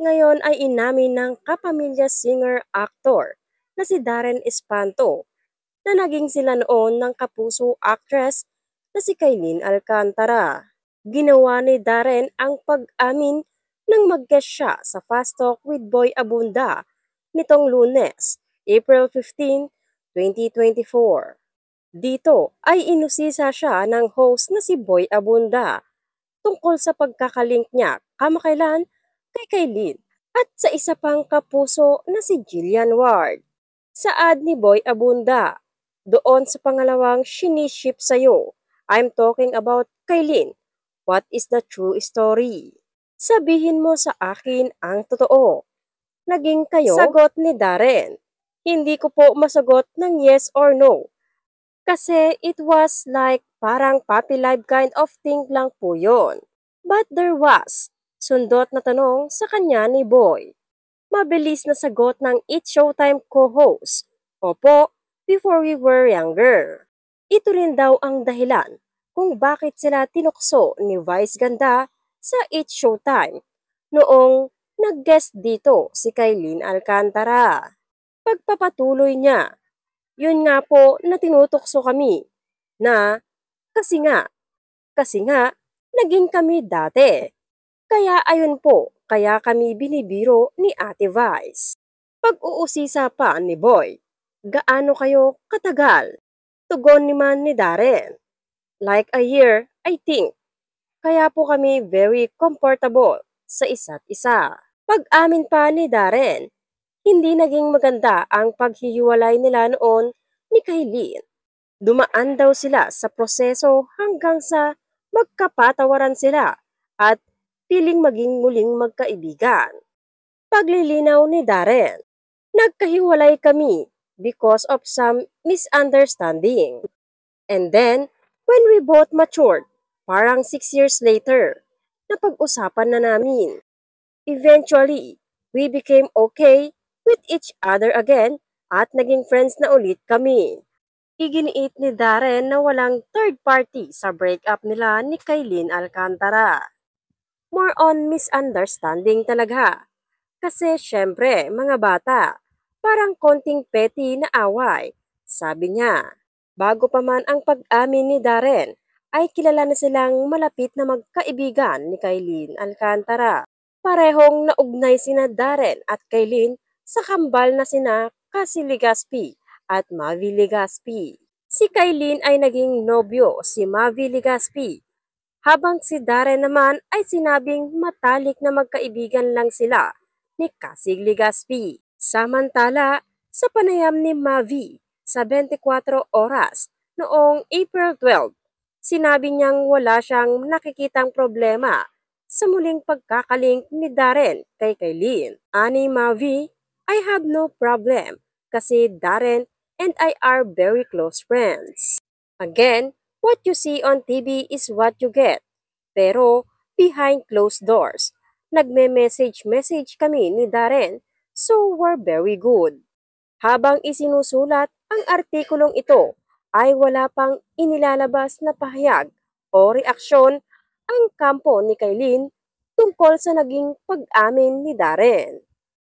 Ngayon ay inamin ng kapamilya singer-actor na si Darren Espanto na naging sila noon ng kapuso actress na si Kailin Alcantara. Ginawa ni Darren ang pag-amin nang mag-guest siya sa Fast Talk with Boy Abunda nitong Lunes, April 15, 2024. Dito ay inusisa siya ng host na si Boy Abunda tungkol sa pagkakalink niya kamakailan kay Kailin at sa isa pang kapuso na si Jillian Ward. Sa ad ni Boy Abunda, doon sa pangalawang Shiniship Sa'yo, I'm talking about Kailin. What is the true story? Sabihin mo sa akin ang totoo. Naging kayo? Sagot ni Darren. Hindi ko po masagot ng yes or no. Kasi it was like parang puppy love kind of thing lang po yon. But there was sundot na tanong sa kanya ni Boy. Mabilis na sagot ng It's Showtime co-host. Opo, before we were younger. Ito rin daw ang dahilan kung bakit sila tinukso ni Vice Ganda sa It's Showtime noong nag-guest dito si Kailin Alcantara. Pagpapatuloy niya, yun nga po na tinutokso kami na kasi nga naging kami dati. Kaya ayun po, kaya kami binibiro ni Ate Vice. Pag-uusisa pa ni Boy, gaano kayo katagal? Tugon naman ni Darren. Like a year, I think. Kaya po kami very comfortable sa isa't isa. Pag-amin pa ni Darren, hindi naging maganda ang paghihiwalay nila noon ni Kailin. Dumaan daw sila sa proseso hanggang sa magkapatawaran sila at piling maging muling magkaibigan. Paglilinaw ni Darren, nagkahiwalay kami because of some misunderstanding. And then, when we both matured, parang 6 years later, napag-usapan na namin. Eventually, we became okay with each other again at naging friends na ulit kami. Iginiit ni Darren na walang third party sa breakup nila ni Kailin Alcantara. More on misunderstanding talaga. Kasi syempre, mga bata, parang konting petty na away, sabi niya. Bago pa man ang pag-amin ni Darren, ay kilala na silang malapit na magkaibigan ni Kailin Alcantara. Parehong naugnay sina Darren at Kailin sa kambal na sina Cassie Legaspi at Mavi Legaspi. Si Kailin ay naging nobyo si Mavi Legaspi, habang si Darren naman ay sinabing matalik na magkaibigan lang sila ni Cassie Legaspi. Samantala, sa panayam ni Mavi sa 24 oras noong April 12, sinabi niyang wala siyang nakikitang problema sa muling pagkakalink ni Darren kay Kailin. Ani Mavi, I have no problem kasi Darren and I are very close friends. Again, what you see on TV is what you get. Pero behind closed doors, nagme-message kami ni Darren, so we're very good. Habang isinusulat ang artikulong ito, ay wala pang inilalabas na pahayag o reaksyon ang kampo ni Kailin tungkol sa naging pag-amin ni Darren.